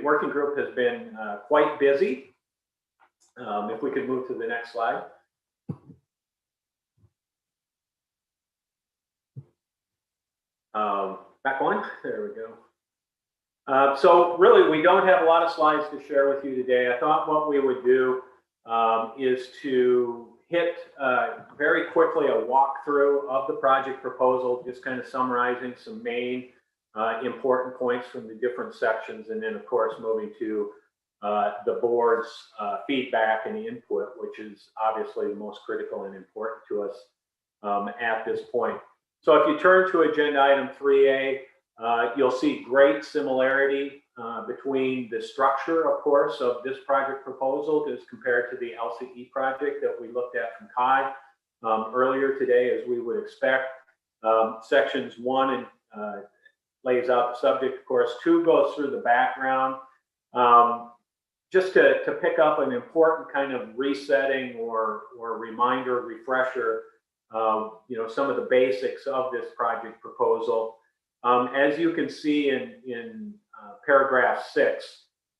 working group has been quite busy. If we could move to the next slide. Back one, there we go. So really, we don't have a lot of slides to share with you today. I thought what we would do is to hit very quickly a walkthrough of the project proposal, just kind of summarizing some main important points from the different sections, and then of course moving to the board's feedback and the input, which is obviously the most critical and important to us at this point. So if you turn to agenda item 3A, you'll see great similarity between the structure, of course, of this project proposal as compared to the LCE project that we looked at from Kai earlier today, as we would expect. Sections 1 lays out the subject, of course. 2 goes through the background. Just to pick up an important kind of resetting or reminder, refresher, some of the basics of this project proposal. As you can see in paragraph 6,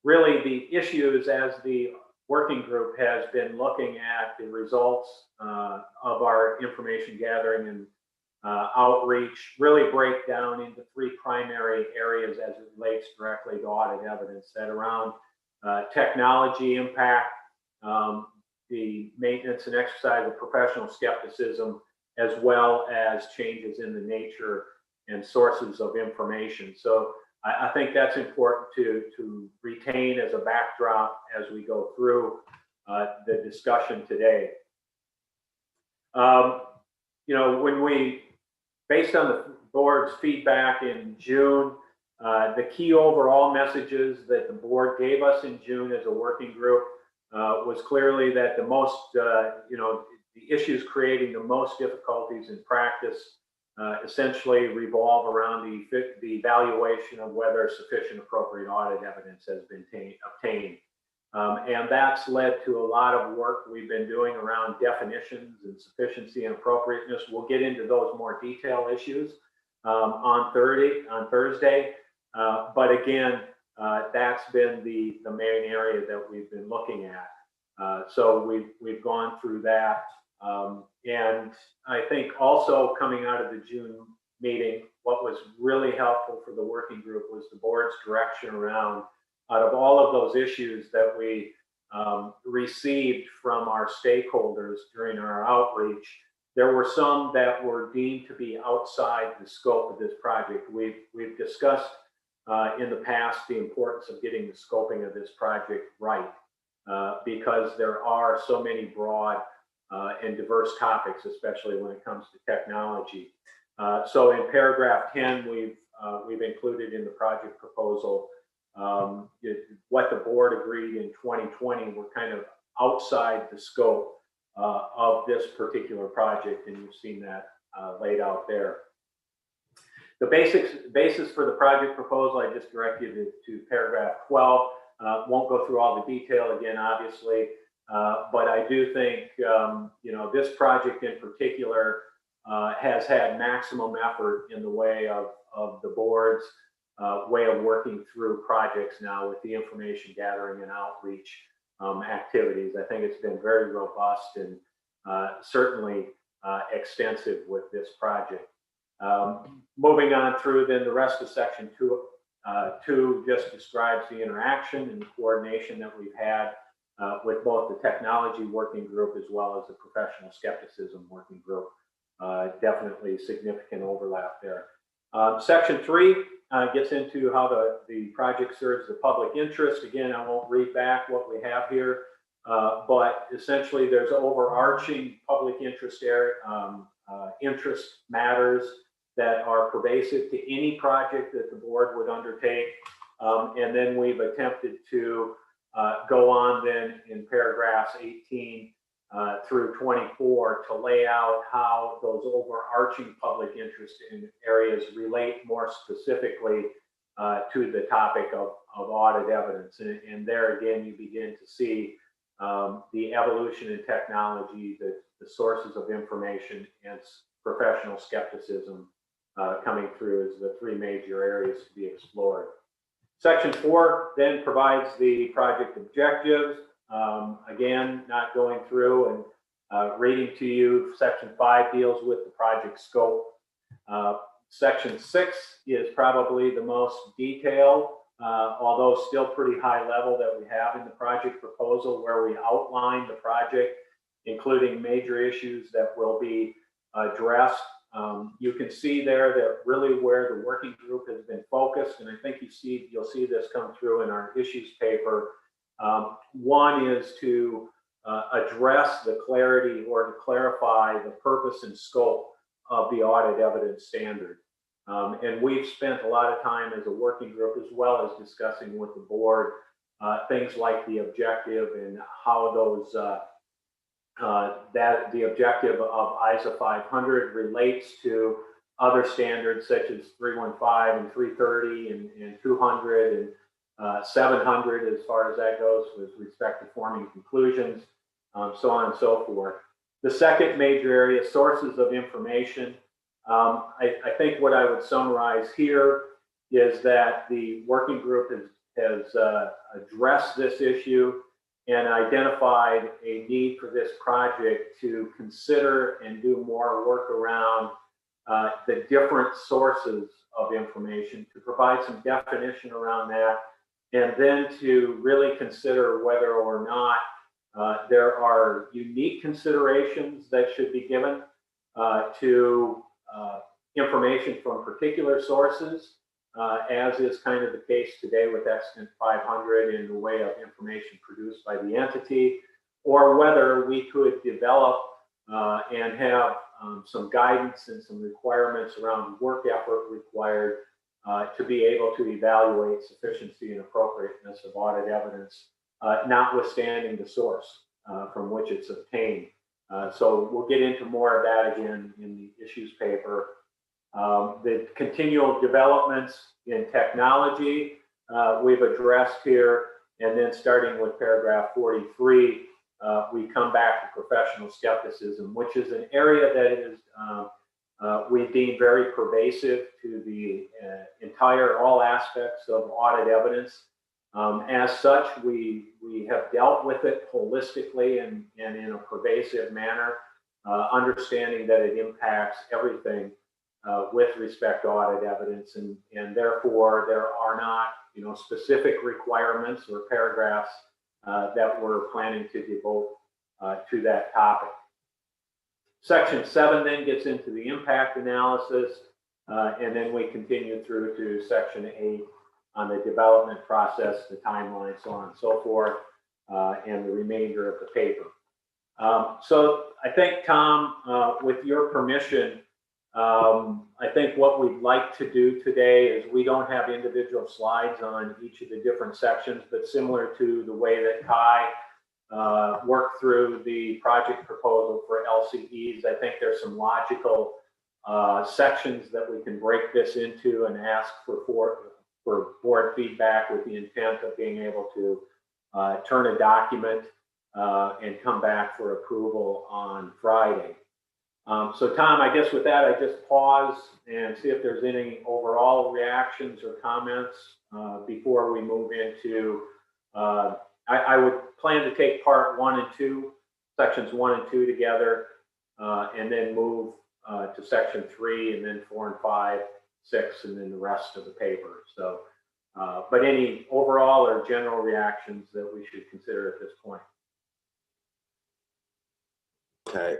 really the issues as the working group has been looking at the results of our information gathering and outreach really break down into 3 primary areas as it relates directly to audit evidence, that around technology impact, the maintenance and exercise of professional skepticism, as well as changes in the nature and sources of information. So I think that's important to retain as a backdrop as we go through the discussion today. When we, based on the board's feedback in June, the key overall messages that the board gave us in June as a working group was clearly that the most, the issues creating the most difficulties in practice essentially revolve around the evaluation of whether sufficient appropriate audit evidence has been obtained. And that's led to a lot of work we've been doing around definitions and sufficiency and appropriateness. We'll get into those more detailed issues on Thursday. But again, that's been the main area that we've been looking at. So we've gone through that. And I think also coming out of the June meeting, what was really helpful for the working group was the board's direction around, out of all of those issues that we received from our stakeholders during our outreach, there were some that were deemed to be outside the scope of this project. We've discussed in the past the importance of getting the scoping of this project right, because there are so many broad and diverse topics, especially when it comes to technology. So in paragraph 10, we've included in the project proposal what the board agreed in 2020 were kind of outside the scope of this particular project, and you've seen that laid out there. The basis for the project proposal, I just direct you to paragraph 12. Won't go through all the detail again, obviously, but I do think this project in particular has had maximum effort in the way of the board's way of working through projects now with the information gathering and outreach activities. I think it's been very robust and certainly extensive with this project. Moving on through, then the rest of section 2 just describes the interaction and the coordination that we've had with both the technology working group as well as the professional skepticism working group. Definitely significant overlap there. Section 3 gets into how the project serves the public interest. Again, I won't read back what we have here, but essentially there's overarching public interest interest matters that are pervasive to any project that the board would undertake. And then we've attempted to go on then in paragraphs 18 through 24 to lay out how those overarching public interest in areas relate more specifically to the topic of audit evidence. And there again, you begin to see the evolution in technology, the sources of information, and professional skepticism coming through as the 3 major areas to be explored. Section 4 then provides the project objectives. Again, not going through and reading to you. Section 5 deals with the project scope. Section 6 is probably the most detailed, although still pretty high level, that we have in the project proposal, where we outline the project, including major issues that will be addressed. You can see there that really where the working group has been focused, and I think you'll see this come through in our issues paper. One is to address the clarity, or to clarify the purpose and scope of the audit evidence standard. And we've spent a lot of time as a working group, as well as discussing with the board things like the objective and how those that the objective of ISA 500 relates to other standards such as 315 and 330 and 200 and 700, as far as that goes with respect to forming conclusions, so on and so forth. The second major area, sources of information. I think what I would summarize here is that the working group has addressed this issue and identified a need for this project to consider and do more work around the different sources of information, to provide some definition around that, and then to really consider whether or not there are unique considerations that should be given to information from particular sources, as is kind of the case today with Extant 500 in the way of information produced by the entity, or whether we could develop and have some guidance and some requirements around work effort required to be able to evaluate sufficiency and appropriateness of audit evidence, notwithstanding the source from which it's obtained. So we'll get into more of that again in the issues paper. The continual developments in technology we've addressed here, and then starting with paragraph 43, we come back to professional skepticism, which is an area that is we deem very pervasive to the all aspects of audit evidence. As such, we have dealt with it holistically and in a pervasive manner, understanding that it impacts everything with respect to audit evidence, and therefore there are not specific requirements or paragraphs that we're planning to devote to that topic. Section 7 then gets into the impact analysis, and then we continue through to section 8 on the development process, the timeline, so on and so forth, and the remainder of the paper. So I think, Tom, with your permission, I think what we'd like to do today is, we don't have individual slides on each of the different sections, but similar to the way that Kai worked through the project proposal for LCEs, I think there's some logical sections that we can break this into and ask for board feedback, with the intent of being able to turn a document and come back for approval on Friday. So Tom, I guess with that, I just pause and see if there's any overall reactions or comments before we move into, I would plan to take part 1 and 2, sections 1 and 2 together, and then move to section 3, and then 4 and 5, 6, and then the rest of the paper. So, but any overall or general reactions that we should consider at this point? Okay,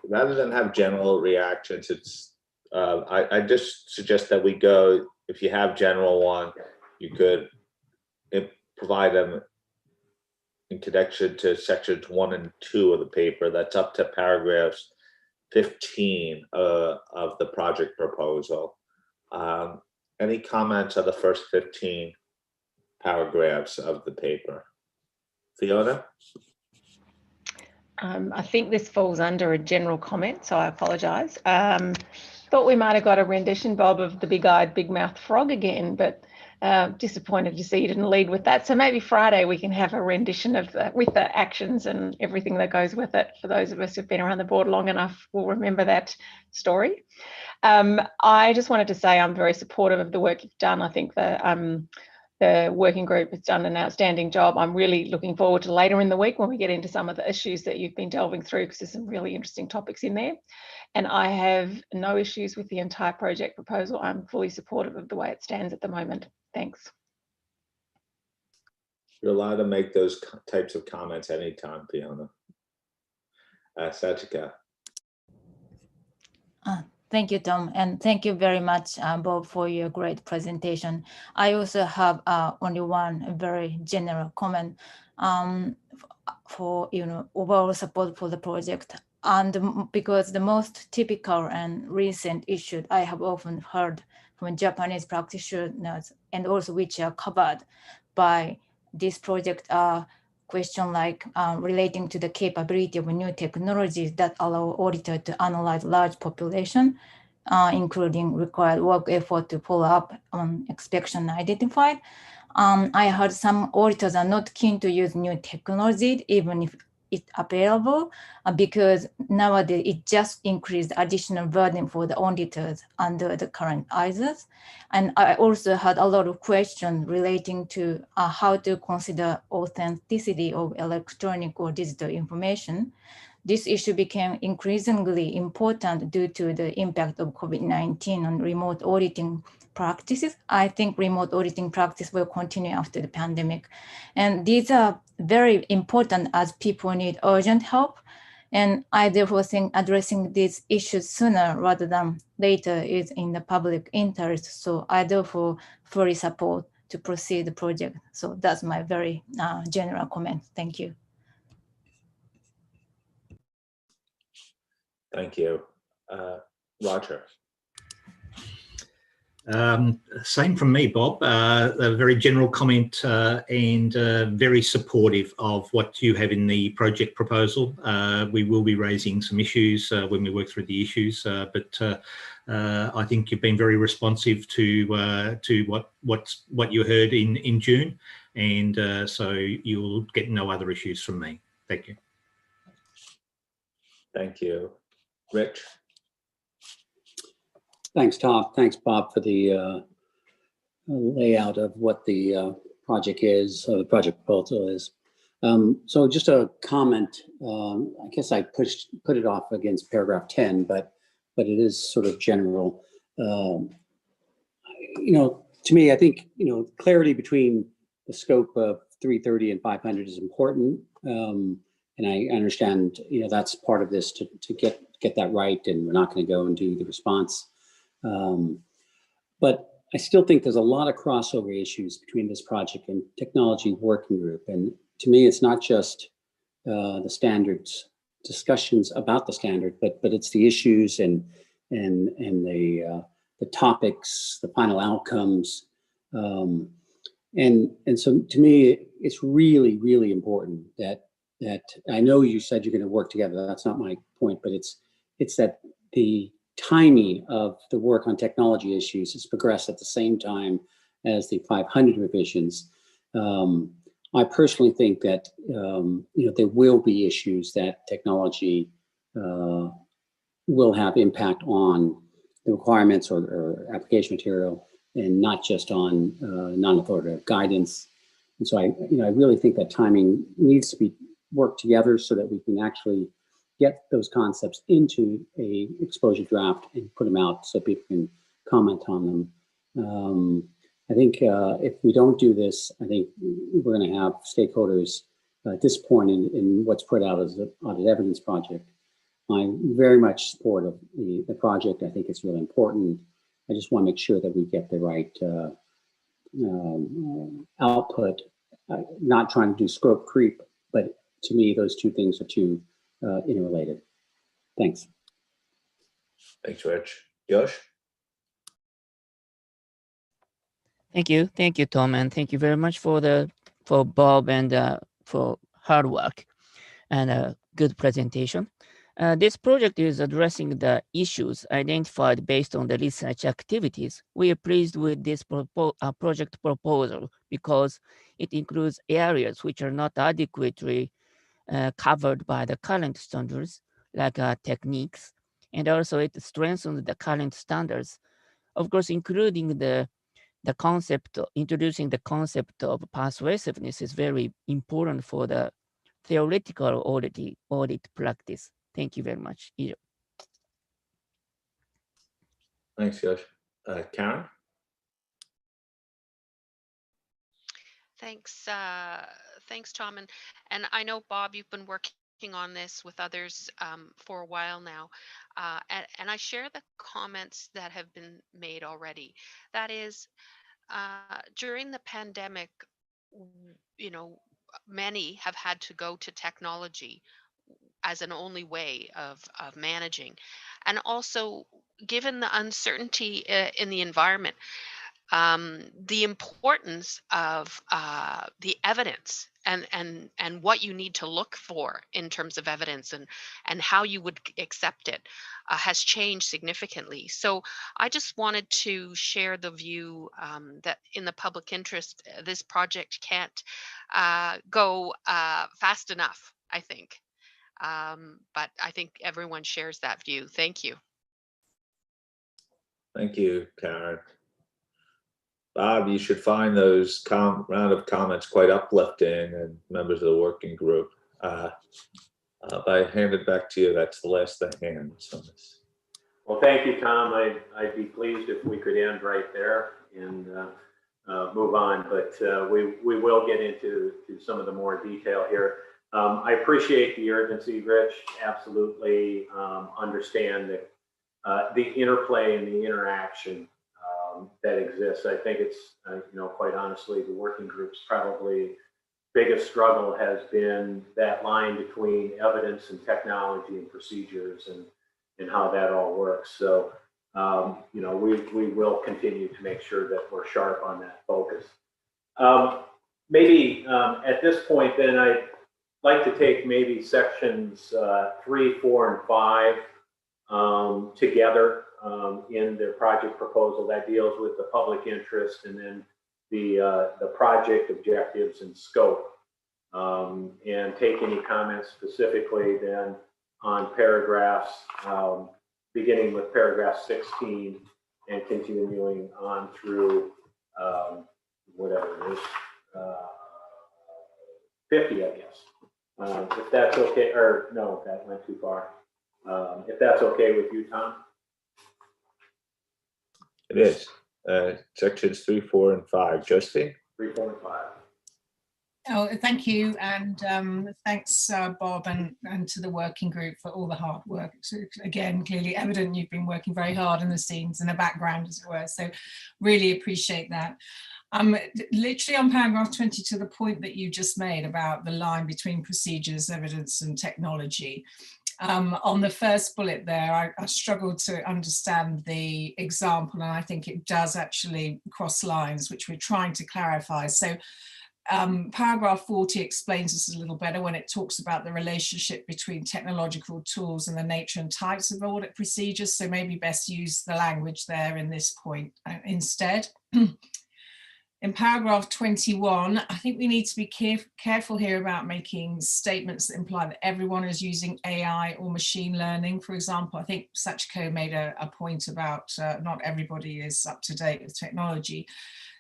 rather than have general reactions, it's I just suggest that we go, if you have general one, you could provide them in connection to sections 1 and 2 of the paper. That's up to paragraphs 15 of the project proposal. Any comments on the first 15 paragraphs of the paper? Fiona? I think this falls under a general comment, so I apologise. Thought we might have got a rendition, Bob, of the big-eyed, big-mouthed frog again, but disappointed to see you didn't lead with that. So maybe Friday we can have a rendition of with the actions and everything that goes with it. For those of us who've been around the board long enough, will remember that story. I just wanted to say I'm very supportive of the work you've done. I think the the working group has done an outstanding job. I'm really looking forward to later in the week when we get into some of the issues that you've been delving through, because there's some really interesting topics in there. And I have no issues with the entire project proposal. I'm fully supportive of the way it stands at the moment. Thanks. You're allowed to make those types of comments anytime, Fiona. Sajika. Thank you, Tom, and thank you very much, Bob, for your great presentation. I also have only one very general comment for overall support for the project, and because the most typical and recent issue I have often heard from Japanese practitioners, and also which are covered by this project, are questions like relating to the capability of new technologies that allow auditors to analyze large population, including required work effort to follow up on inspection identified. I heard some auditors are not keen to use new technology, even if it's available, because nowadays it just increased additional burden for the auditors under the current ISAs. And I also had a lot of questions relating to how to consider authenticity of electronic or digital information. This issue became increasingly important due to the impact of COVID-19 on remote auditing practices. I think remote auditing practice will continue after the pandemic. And these are very important as people need urgent help. And I therefore think addressing these issues sooner rather than later is in the public interest. So I therefore fully support to proceed the project. So that's my very general comment. Thank you. Thank you. Roger. Same from me, Bob. A very general comment and very supportive of what you have in the project proposal. We will be raising some issues when we work through the issues, but I think you've been very responsive to what you heard in June, and so you'll get no other issues from me. Thank you. Thank you. Rich. Thanks, Tom. Thanks, Bob, for the layout of what the project is, or the project proposal is. So just a comment. I guess I put it off against paragraph 10, but it is sort of general. To me, I think clarity between the scope of 330 and 500 is important, and I understand that's part of this to get that right, and we're not going to go and do the response. But I still think there's a lot of crossover issues between this project and technology working group. And to me, it's not just the standards discussions about the standard, but it's the issues and the topics, the final outcomes. And so to me, it's really, really important that I know you said you're going to work together. That's not my point, but it's that the timing of the work on technology issues has progressed at the same time as the 500 revisions. I personally think that there will be issues that technology will have impact on the requirements or application material, and not just on non-authoritative guidance. And so I really think that timing needs to be worked together so that we can actually get those concepts into a exposure draft and put them out so people can comment on them. I think if we don't do this, I think we're going to have stakeholders disappointed in what's put out as the audit evidence project. I'm very much supportive of the project. I think it's really important. I just want to make sure that we get the right output, not trying to do scope creep, but to me, those two things are too interrelated. Thanks. Thanks, Rich. Josh? Thank you, Tom, and thank you very much for Bob and for hard work and a good presentation. This project is addressing the issues identified based on the research activities. We are pleased with this project proposal because it includes areas which are not adequately covered by the current standards, like techniques, and also it strengthens the current standards, of course, including the the concept, introducing the concept of persuasiveness is very important for the theoretical audit practice. Thank you very much. 以上。 Thanks, Josh. Karen? Thanks, thanks, Tom. And I know, Bob, you've been working on this with others for a while now. And I share the comments that have been made already. That is, during the pandemic, you know, many have had to go to technology as an only way of managing. And also, given the uncertainty in the environment, the importance of the evidence and what you need to look for in terms of evidence and how you would accept it has changed significantly. So I just wanted to share the view that in the public interest, this project can't go fast enough, I think. But I think everyone shares that view. Thank you. Thank you, Karen. Bob, you should find those round of comments quite uplifting, and members of the working group. If I hand it back to you, that's the last thing hands on this. Well, thank you, Tom. I'd be pleased if we could end right there and move on, but we will get into some of the more detail here. I appreciate the urgency, Rich. Absolutely understand that the interplay and the interaction that exists. I think it's, you know, quite honestly, the working group's probably biggest struggle has been that line between evidence and technology and procedures and how that all works. So, you know, we will continue to make sure that we're sharp on that focus. Maybe at this point, then I'd like to take maybe sections 3, 4, and 5 together in the project proposal that deals with the public interest, and then the project objectives and scope, and take any comments specifically then on paragraphs, beginning with paragraph 16 and continuing on through whatever it is, 50, I guess. If that's okay, or no, that went too far. If that's okay with you, Tom? It is. Sections 3, 4, and 5. Josephine? 3, 4, and 5. Oh, thank you, and thanks, Bob, and to the working group for all the hard work. So again, clearly evident you've been working very hard in the scenes, in the background, as it were. So really appreciate that. Literally on paragraph 20, to the point that you just made about the line between procedures, evidence, and technology. On the first bullet there, I struggled to understand the example, and I think it does actually cross lines, which we're trying to clarify. So paragraph 40 explains this a little better when it talks about the relationship between technological tools and the nature and types of audit procedures. So maybe best use the language there in this point instead. In paragraph 21, I think we need to be careful here about making statements that imply that everyone is using AI or machine learning. For example, I think Sachiko made a point about not everybody is up to date with technology.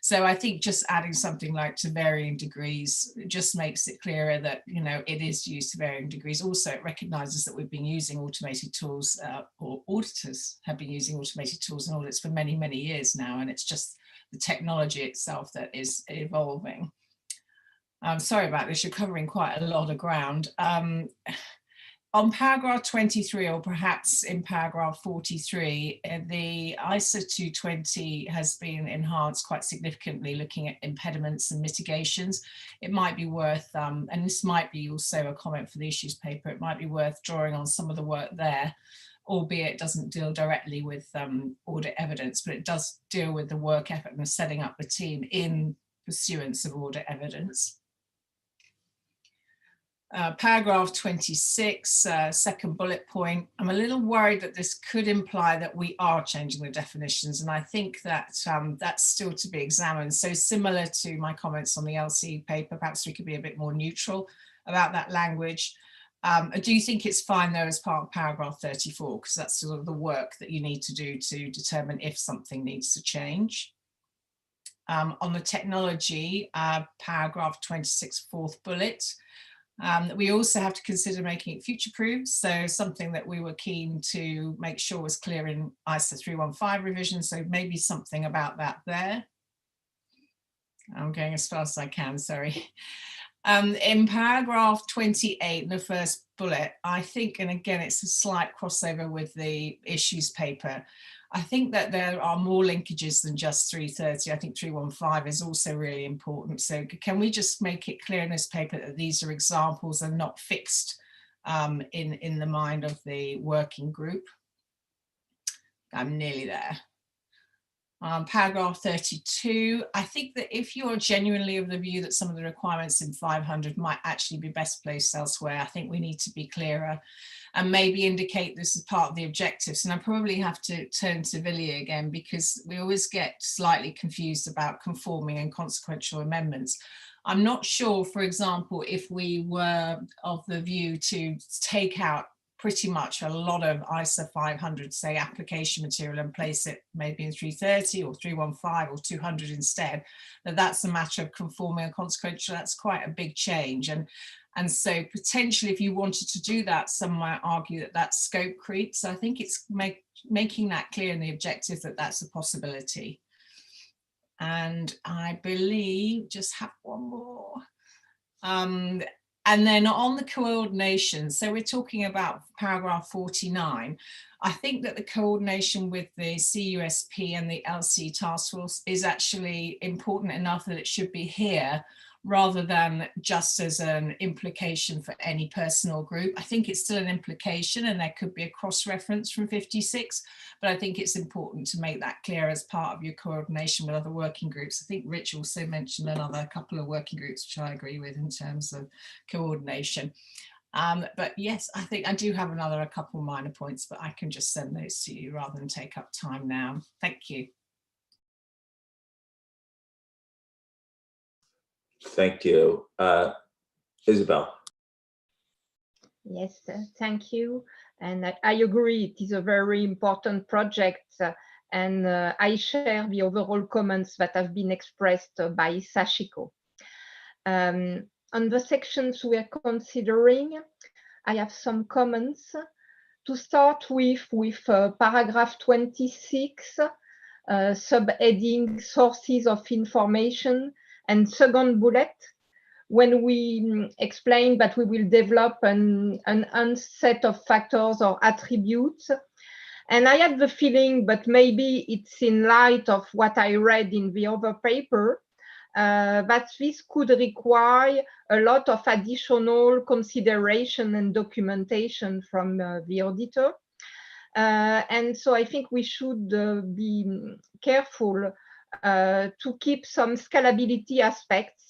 So I think just adding something like to varying degrees just makes it clearer that, you know, it is used to varying degrees. Also, it recognizes that we've been using automated tools, or auditors have been using automated tools and audits for many, many years now, and it's just the technology itself that is evolving. Sorry about this, you're covering quite a lot of ground. On paragraph 23, or perhaps in paragraph 43, the ISA 220 has been enhanced quite significantly, looking at impediments and mitigations. It might be worth, and this might be also a comment for the issues paper, it might be worth drawing on some of the work there, albeit it doesn't deal directly with audit evidence, but it does deal with the work effort and setting up the team in pursuance of audit evidence. Paragraph 26, second bullet point, I'm a little worried that this could imply that we are changing the definitions, and I think that that's still to be examined. So similar to my comments on the LC paper, perhaps we could be a bit more neutral about that language. I do think it's fine though as part of paragraph 34, because that's sort of the work that you need to do to determine if something needs to change. On the technology, paragraph 26, fourth bullet. We also have to consider making it future-proof, so something that we were keen to make sure was clear in ISO 315 revision, so maybe something about that there. I'm going as fast as I can, sorry. In paragraph 28, the first bullet, I think, and again, it's a slight crossover with the issues paper, I think that there are more linkages than just 330. I think 315 is also really important. So can we just make it clear in this paper that these are examples and not fixed in the mind of the working group? I'm nearly there. Paragraph 32, I think that if you are genuinely of the view that some of the requirements in 500 might actually be best placed elsewhere, I think we need to be clearer and maybe indicate this as part of the objectives. And I probably have to turn to Villiers again, because we always get slightly confused about conforming and consequential amendments. I'm not sure, for example, if we were of the view to take out pretty much a lot of ISO 500, say, application material and place it maybe in 330 or 315 or 200 instead, that's a matter of conforming and consequential. That's quite a big change. And so potentially if you wanted to do that, some might argue that that's scope creep. So I think it's making that clear in the objective that that's a possibility. And I believe just have one more. And then on the coordination, so we're talking about paragraph 49. I think that the coordination with the CUSP and the LC task force is actually important enough that it should be here rather than just as an implication for any personal group. I think it's still an implication and there could be a cross-reference from 56, but I think it's important to make that clear as part of your coordination with other working groups. I think Rich also mentioned another couple of working groups, which I agree with in terms of coordination. But yes, I think I do have a couple minor points, but I can just send those to you rather than take up time now. Thank you. Thank you. Isabel. Yes, thank you. And I agree, it is a very important project, and I share the overall comments that have been expressed by Sachiko. On the sections we are considering, I have some comments. To start with paragraph 26, subheading sources of information, and second bullet, when we explain that we will develop an set of factors or attributes. And I had the feeling, but maybe it's in light of what I read in the other paper, that this could require a lot of additional consideration and documentation from the auditor. And so I think we should be careful to keep some scalability aspects.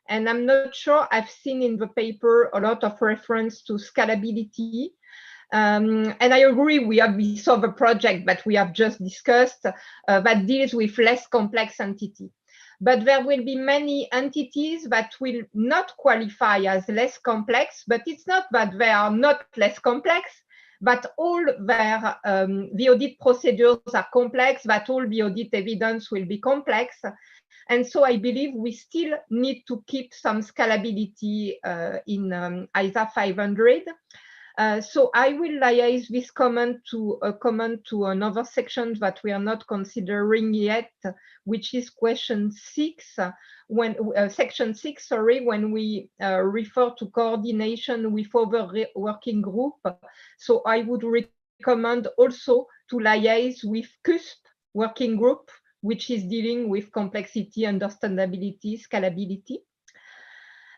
And I'm not sure I've seen in the paper a lot of reference to scalability. And I agree, we have this other project that we have just discussed that deals with less complex entities. But there will be many entities that will not qualify as less complex, but it's not that they are not less complex, but all their the audit procedures are complex, that all the audit evidence will be complex. And so I believe we still need to keep some scalability in ISA 500. So I will liaise this comment to another section that we are not considering yet, which is question 6, section 6, sorry, when we refer to coordination with other working group. So I would recommend also to liaise with CUSP working group, which is dealing with complexity, understandability, scalability.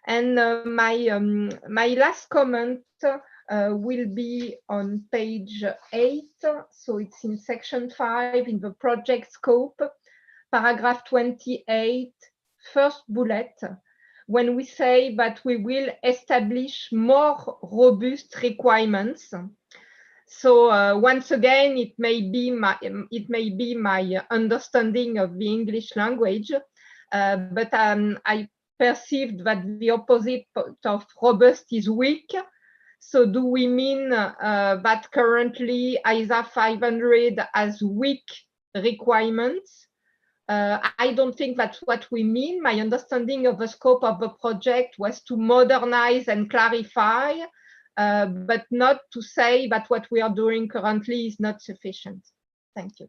And my last comment will be on page 8. So it's in section 5 in the project scope, paragraph 28, first bullet, when we say that we will establish more robust requirements. So once again, it may be my understanding of the English language, but I perceived that the opposite of robust is weak. So do we mean that currently ISA 500 has weak requirements, I don't think that's what we mean. My understanding of the scope of the project was to modernize and clarify, but not to say that what we are doing currently is not sufficient. Thank you.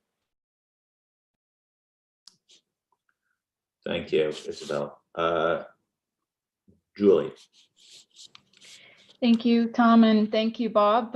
Thank you, Isabel. Julie. Thank you, Tom, and thank you, Bob.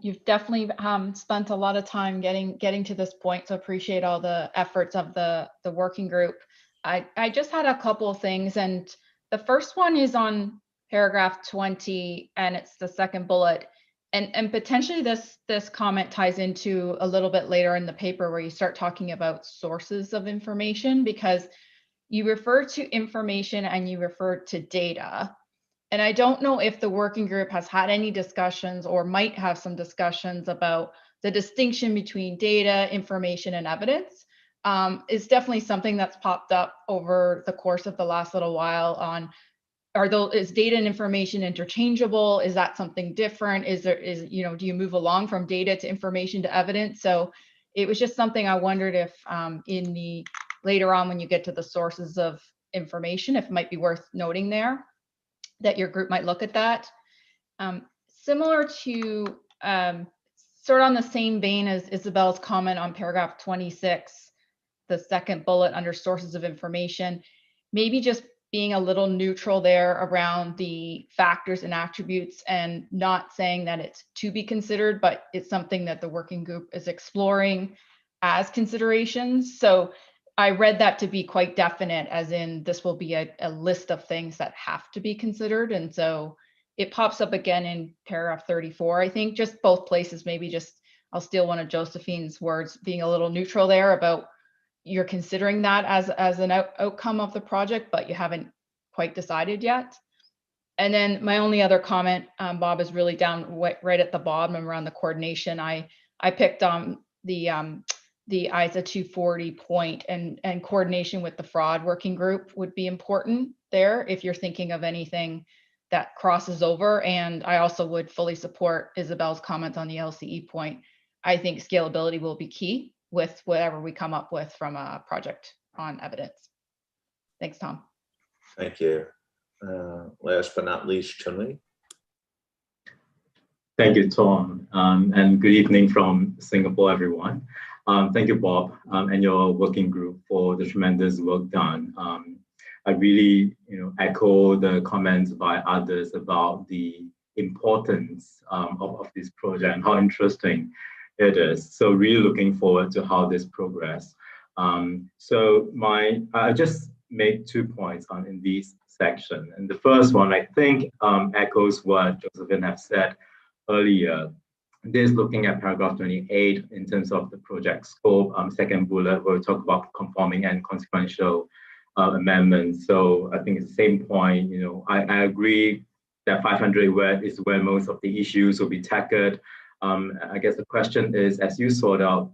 You've definitely spent a lot of time getting to this point, so appreciate all the efforts of the working group. I just had a couple of things, and the first one is on paragraph 20, and it's the second bullet. And potentially this comment ties into a little bit later in the paper where you start talking about sources of information, because you refer to information and you refer to data. And I don't know if the working group has had any discussions or might have some discussions about the distinction between data, information, and evidence. It's definitely something that's popped up over the course of the last little while on, is data and information interchangeable? Is that something different? Do you move along from data to information to evidence? So it was just something I wondered if later on when you get to the sources of information, if it might be worth noting there, that your group might look at that. Similar to, sort of on the same vein as Isabel's comment on paragraph 26, the second bullet under sources of information, maybe just being a little neutral there around the factors and attributes and not saying that it's to be considered, but it's something that the working group is exploring as considerations. So I read that to be quite definite, as in this will be a list of things that have to be considered. And so it pops up again in paragraph 34, I think, just both places, maybe just, I'll steal one of Josephine's words, being a little neutral there about you're considering that as an outcome of the project, but you haven't quite decided yet. And then my only other comment, Bob, is really down right at the bottom around the coordination. I picked on the ISA 240 point, and coordination with the fraud working group would be important there if you're thinking of anything that crosses over. And I also would fully support Isabel's comments on the LCE point. I think scalability will be key with whatever we come up with from a project on evidence. Thanks, Tom. Thank you. Last but not least, Chun-Li. Thank you, Tom, and good evening from Singapore, everyone. Thank you, Bob, and your working group for the tremendous work done. I really, echo the comments by others about the importance of this project and how interesting it is. So really looking forward to how this progress. I just make 2 points in this section. And the first one, I think, echoes what Josephine has said earlier. This looking at paragraph 28 in terms of the project scope, second bullet, where we talk about conforming and consequential amendments. So I think it's the same point. I agree that 500 is where most of the issues will be tackled. I guess the question is, as you sort out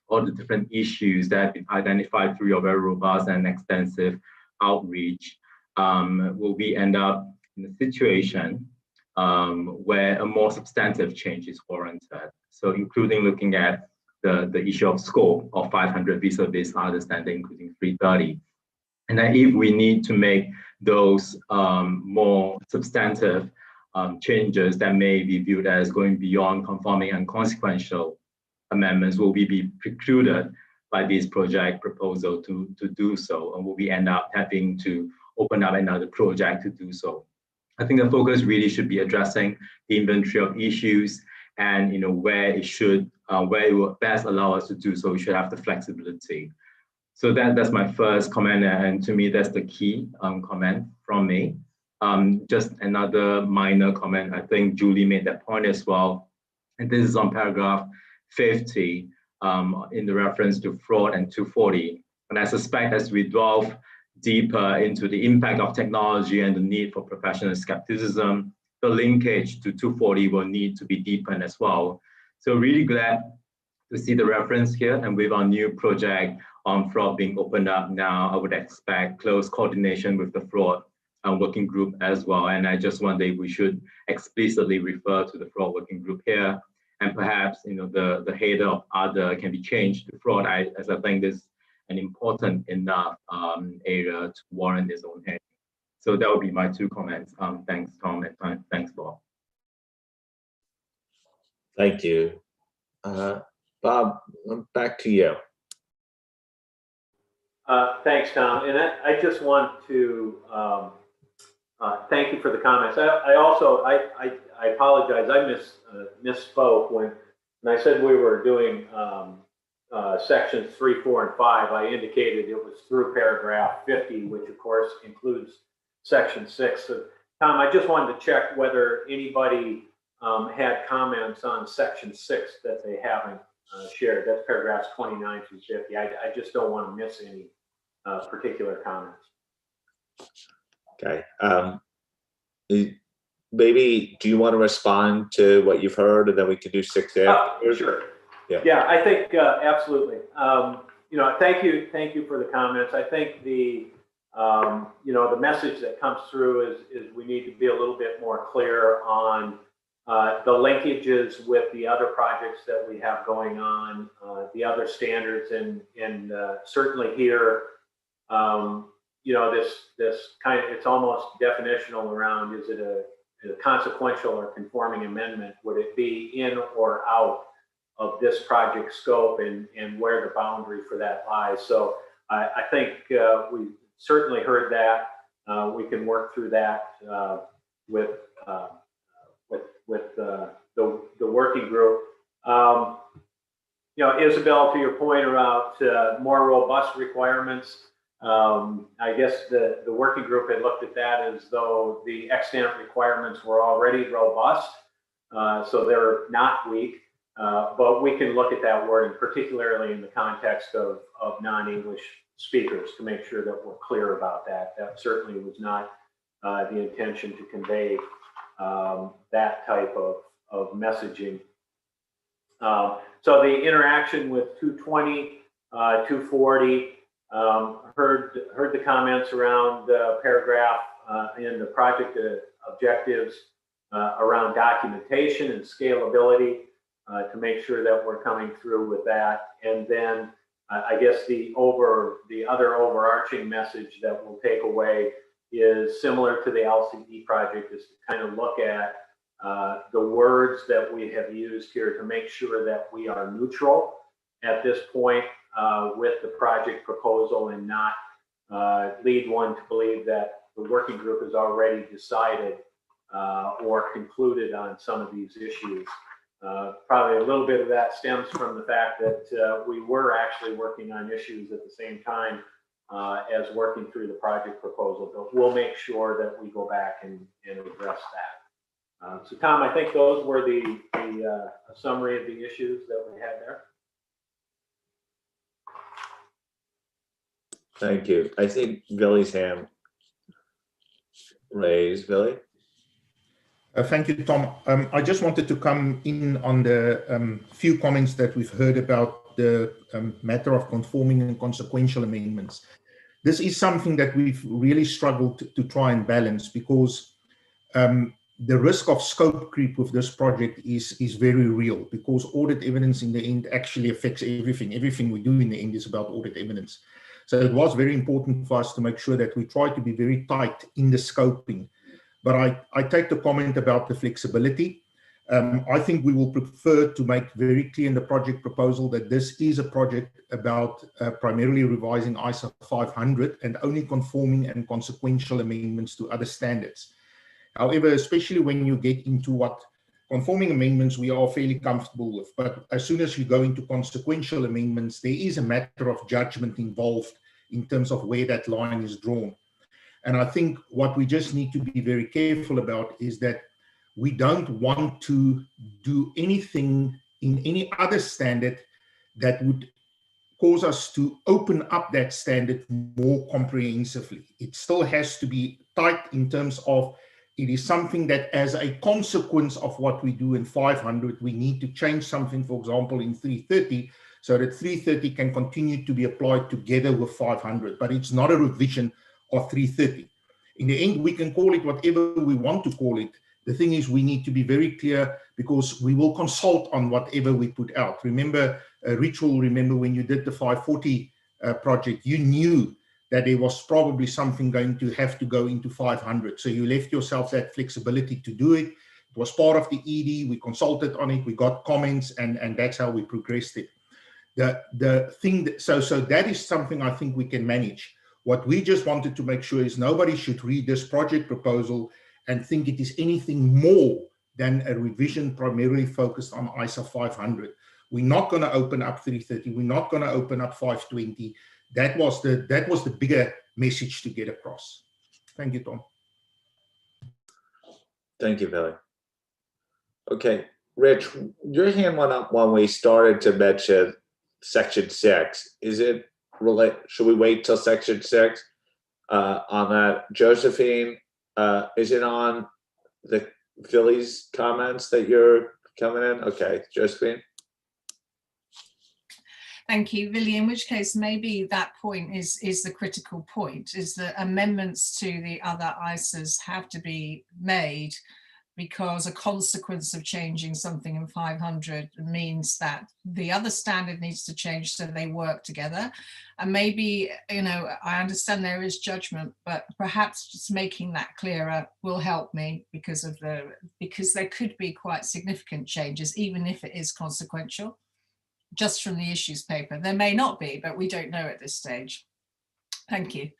all the different issues that have been identified through your very robust and extensive outreach, will we end up in a situation where a more substantive change is warranted? So including looking at the issue of scope of 500 vis-a-vis other standard, including 330. And then if we need to make those more substantive changes that may be viewed as going beyond conforming and consequential amendments, will we be precluded by this project proposal to do so? And will we end up having to open up another project to do so? I think the focus really should be addressing the inventory of issues and where it will best allow us to do so. We should have the flexibility. So that's my first comment, and to me that's the key comment from me. Just another minor comment. I think Julie made that point as well, and this is on paragraph 50 in the reference to fraud and 240. And I suspect as we delve deeper into the impact of technology and the need for professional skepticism, the linkage to 240 will need to be deepened as well. So really glad to see the reference here, and with our new project on fraud being opened up now, I would expect close coordination with the fraud working group as well. And I just wonder if we should explicitly refer to the fraud working group here, and perhaps the header of other can be changed to fraud, as I think this an important enough area to warrant its own heading. So that would be my 2 comments. Thanks, Tom, and thanks, Bob. Thank you. Bob, back to you. Thanks, Tom. And I just want to thank you for the comments. I also apologize. I misspoke when I said we were doing sections 3, 4, and 5. I indicated it was through paragraph 50, which of course includes section 6. So, Tom, I just wanted to check whether anybody had comments on section 6 that they haven't shared. That's paragraphs 29 through 50. I just don't want to miss any particular comments. Okay. Maybe, do you want to respond to what you've heard, and then we can do 6 after? Sure. Yeah. I think absolutely. Thank you for the comments. I think the the message that comes through is we need to be a little bit more clear on the linkages with the other projects that we have going on, the other standards, and certainly here, this kind of, it's almost definitional around, is it a consequential or conforming amendment? Would it be in or out of this project scope, and where the boundary for that lies? So I think we certainly heard that. We can work through that with the working group. Isabel, to your point about more robust requirements, I guess the working group had looked at that as though the extant requirements were already robust, so they're not weak. But we can look at that wording, particularly in the context of non-English speakers, to make sure that we're clear about that. That certainly was not the intention to convey that type of messaging. So the interaction with 220, 240, heard the comments around paragraph in the project objectives around documentation and scalability, to make sure that we're coming through with that. And then I guess the other overarching message that we'll take away is similar to the LCD project, is to kind of look at the words that we have used here to make sure that we are neutral at this point with the project proposal, and not lead one to believe that the working group has already decided or concluded on some of these issues. Probably a little bit of that stems from the fact that we were actually working on issues at the same time as working through the project proposal, but we'll make sure that we go back and address that. So Tom, I think those were the summary of the issues that we had there. Thank you. I think Billy's hand raised. Billy? Thank you, Tom. I just wanted to come in on the few comments that we've heard about the matter of conforming and consequential amendments. This is something that we've really struggled to try and balance, because the risk of scope creep with this project is very real, because audit evidence in the end actually affects everything. Everything we do in the end is about audit evidence. So it was very important for us to make sure that we try to be very tight in the scoping. But I take the comment about the flexibility. I think we will prefer to make very clear in the project proposal that this is a project about primarily revising ISO 500 and only conforming and consequential amendments to other standards. However, especially when you get into what conforming amendments we are fairly comfortable with, but as soon as you go into consequential amendments, there is a matter of judgment involved in terms of where that line is drawn. And I think what we just need to be very careful about is that we don't want to do anything in any other standard that would cause us to open up that standard more comprehensively. It still has to be tight in terms of it is something that, as a consequence of what we do in 500, we need to change something, for example, in 330, so that 330 can continue to be applied together with 500, but it's not a revision of 330. In the end, we can call it whatever we want to call it. The thing is, we need to be very clear, because we will consult on whatever we put out. Remember, Rich will remember when you did the 540 project, you knew that there was probably something going to have to go into 500. So you left yourself that flexibility to do it. It was part of the ED. We consulted on it. We got comments, and that's how we progressed it. The thing that, so that is something I think we can manage. What we just wanted to make sure is nobody should read this project proposal and think it is anything more than a revision primarily focused on ISO 500. We're not going to open up 330. We're not going to open up 520. That was the bigger message to get across. Thank you, Tom. Thank you, Billy. Okay, Rich, your hand went up when we started to mention section 6. Is it should we wait till section 6 on that? Josephine, is it on the Philly's comments that you're coming in? Okay, Josephine. Thank you, Billy. In which case, maybe that point is the critical point, is that amendments to the other ISAs have to be made because a consequence of changing something in 500 means that the other standard needs to change so they work together. And maybe, you know, I understand there is judgment, but perhaps just making that clearer will help me because there could be quite significant changes, even if it is consequential, just from the issues paper. There may not be, but we don't know at this stage. Thank you.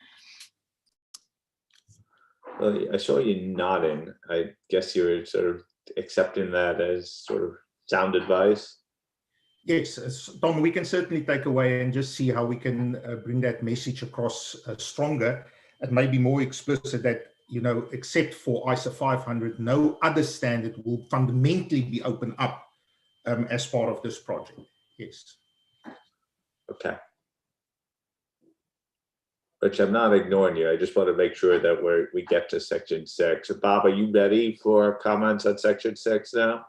Well, I saw you nodding. I guess you're sort of accepting that as sort of sound advice. Yes, Tom, we can certainly take away and just see how we can bring that message across stronger and maybe more explicit that, you know, except for ISO 500, no other standard will fundamentally be opened up as part of this project. Yes. Okay. Rich, I'm not ignoring you. I just want to make sure that we get to section 6. Bob, are you ready for comments on section 6 now?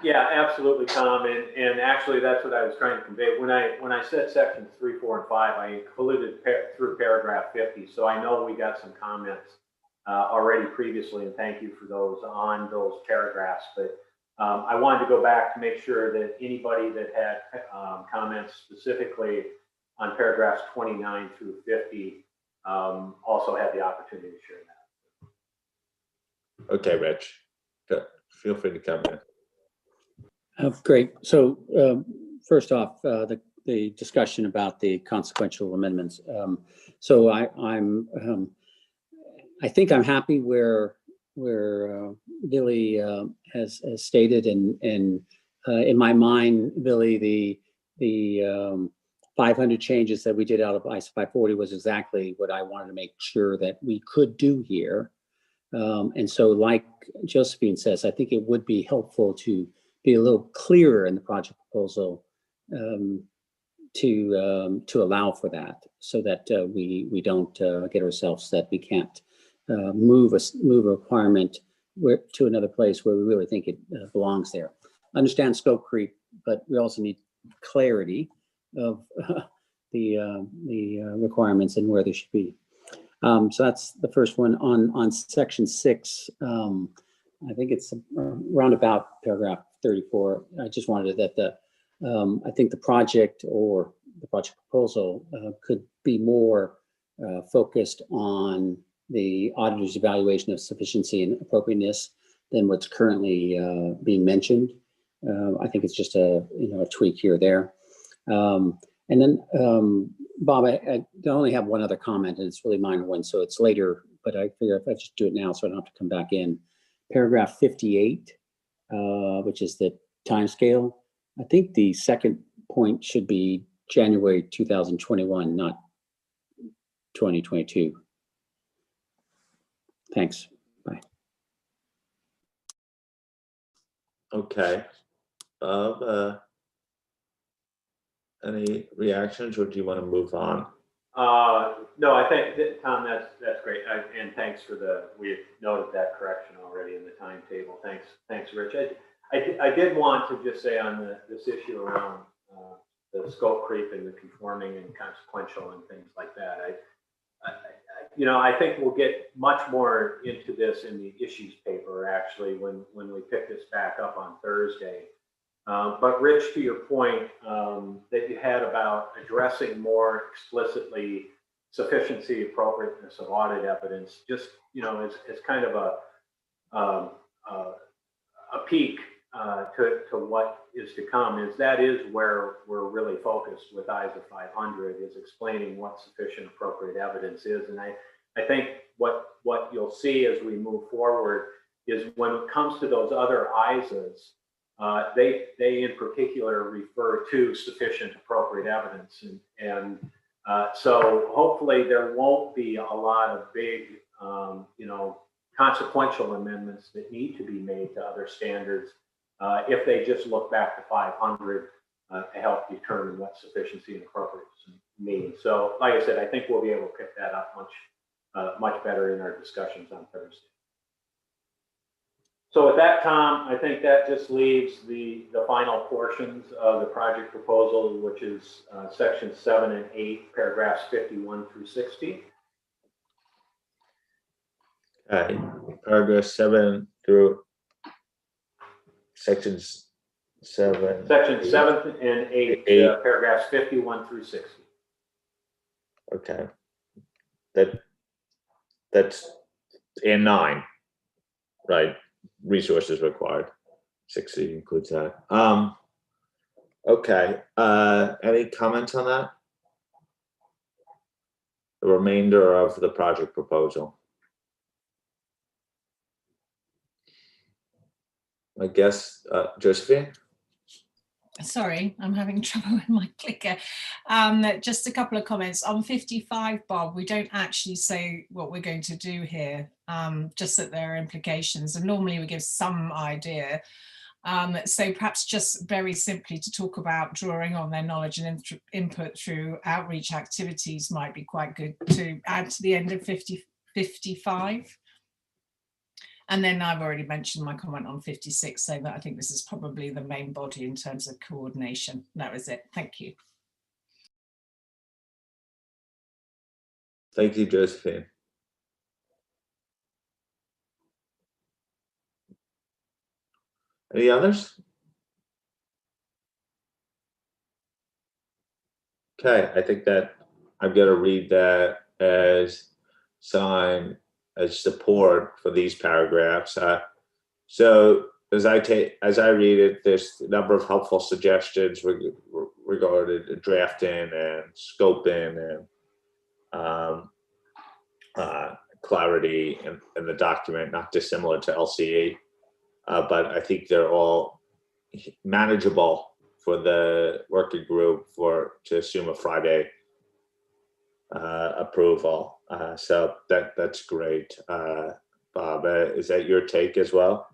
Yeah, absolutely, Tom. And actually, that's what I was trying to convey. When I said sections 3, 4, and 5, I included through paragraph 50. So I know we got some comments already previously, and thank you for those on those paragraphs. But I wanted to go back to make sure that anybody that had comments specifically on paragraphs 29 through 50 also had the opportunity to share that. Okay, Rich, good. Feel free to come in. Great. So first off, the discussion about the consequential amendments. So I think I'm happy where Billy has stated, and in my mind, Billy, the 500 changes that we did out of ISO 540 was exactly what I wanted to make sure that we could do here. And so, like Josephine says, I think it would be helpful to be a little clearer in the project proposal to allow for that, so that we don't get ourselves that we can't move a requirement to another place where we really think it belongs there. Understand scope creep, but we also need clarity of the requirements and where they should be. So that's the first one. On section 6, I think it's around about paragraph 34. I just wanted that I think the project or the project proposal could be more focused on the auditor's evaluation of sufficiency and appropriateness than what's currently being mentioned. I think it's just a tweak here or there. And then, Bob, I only have one other comment, and it's really minor one, so it's later, but I figure if I just do it now so I don't have to come back in. Paragraph 58, which is the timescale. I think the second point should be January 2021, not 2022. Thanks. Bye. Okay. Bob, any reactions, or do you want to move on? No, I think that, Tom, that's great, and thanks for we noted that correction already in the timetable. Thanks, Rich. I did want to just say on this issue around the scope creep and the conforming and consequential and things like that. I think we'll get much more into this in the issues paper actually when we pick this back up on Thursday. But Rich, to your point that you had about addressing more explicitly sufficiency, appropriateness of audit evidence, just, you know, as kind of a peek to what is to come, that is where we're really focused with ISA 500, is explaining what sufficient appropriate evidence is. And I think what you'll see as we move forward is when it comes to those other ISAs, they in particular refer to sufficient appropriate evidence. And so hopefully there won't be a lot of big, you know, consequential amendments that need to be made to other standards if they just look back to 500 to help determine what sufficiency and appropriateness means. So like I said, I think we'll be able to pick that up much better in our discussions on Thursday. So with that, Tom, I think that just leaves the final portions of the project proposal, which is sections 7 and 8, paragraphs 51 through 60. Okay, paragraph 7 through sections 7. Section 7 and 8, paragraphs 51 through 60. Okay. That's in 9, right? Resources required. 60 includes that. Okay. Any comments on that? The remainder of the project proposal. I guess, Josephine? Sorry, I'm having trouble with my clicker. Just a couple of comments. On 55, Bob, we don't actually say what we're going to do here, just that there are implications. And normally we give some idea. So perhaps just very simply to talk about drawing on their knowledge and input through outreach activities might be quite good to add to the end of 55. And then I've already mentioned my comment on 56, saying that I think this is probably the main body in terms of coordination. That was it. Thank you. Thank you, Josephine. Any others? Okay, I think that I'm going to read that as sign as support for these paragraphs. So as I read it, there's a number of helpful suggestions regarding drafting and scoping and clarity in the document, not dissimilar to LCE, but I think they're all manageable for the working group to assume a Friday approval. So that's great. Bob, is that your take as well?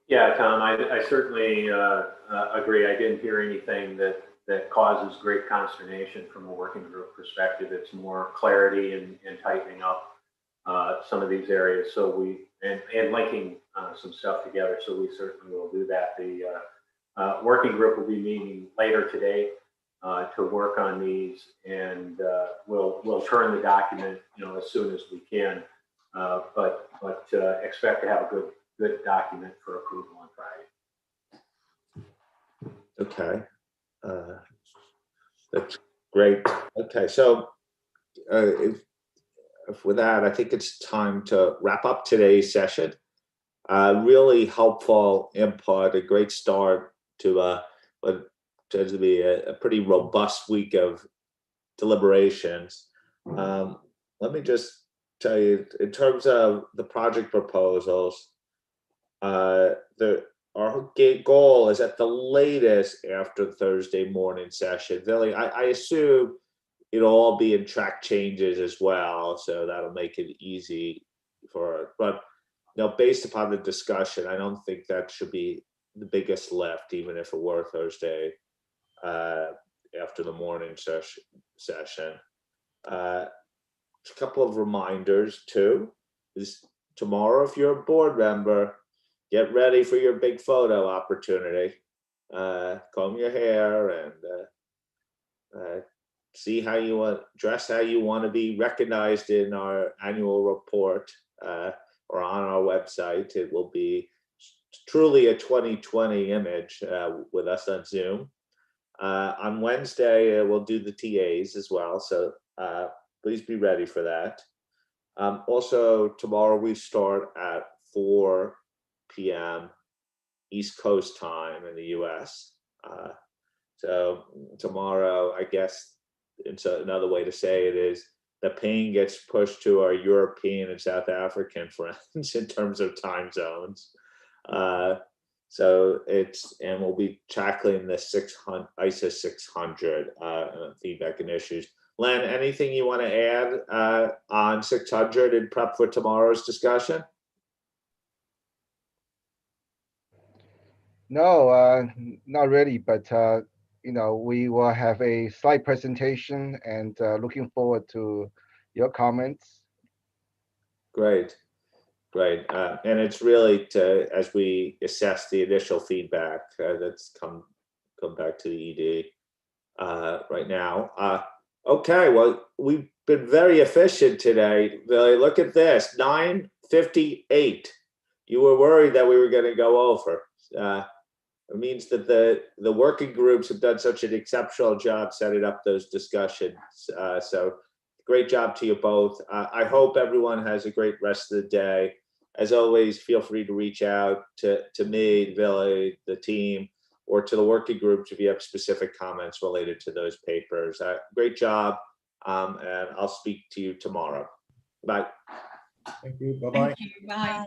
Yeah, Tom, I certainly agree. I didn't hear anything that causes great consternation from a working group perspective. It's more clarity and tightening up some of these areas. So and linking some stuff together. So we certainly will do that. The working group will be meeting later today to work on these, and we'll turn the document, as soon as we can. But expect to have a good document for approval on Friday. Okay, that's great. Okay, so with that, I think it's time to wrap up today's session. Really helpful input, a great start to what tends to be a pretty robust week of deliberations. Let me just tell you, in terms of the project proposals, our goal is at the latest after Thursday morning session. Really, I assume it'll all be in track changes as well, so that'll make it easy for it. But based upon the discussion, I don't think that should be the biggest lift, even if it were Thursday after the morning session. A couple of reminders too. Is tomorrow, if you're a board member, get ready for your big photo opportunity. Comb your hair and see how you want, dress how you want to be recognized in our annual report or on our website. It will be truly a 2020 image with us on Zoom. On Wednesday, we'll do the TAs as well, so please be ready for that. Also, tomorrow we start at 4 p.m. East Coast time in the US. So tomorrow, I guess, it's another way to say it is the pain gets pushed to our European and South African friends in terms of time zones. So and we'll be tackling the 600 ISO 600 feedback and issues. Len, anything you want to add on 600 in prep for tomorrow's discussion? No, not really, but we will have a slide presentation and looking forward to your comments. Great. And it's really as we assess the initial feedback that's come back to the ED right now. Okay, well, we've been very efficient today. Look at this, 9:58. You were worried that we were going to go over. It means that the working groups have done such an exceptional job setting up those discussions. So great job to you both. I hope everyone has a great rest of the day. As always, feel free to reach out to me, Billy, the team, or to the working groups if you have specific comments related to those papers. Great job, and I'll speak to you tomorrow. Bye. Thank you. Bye-bye. Thank you. Bye.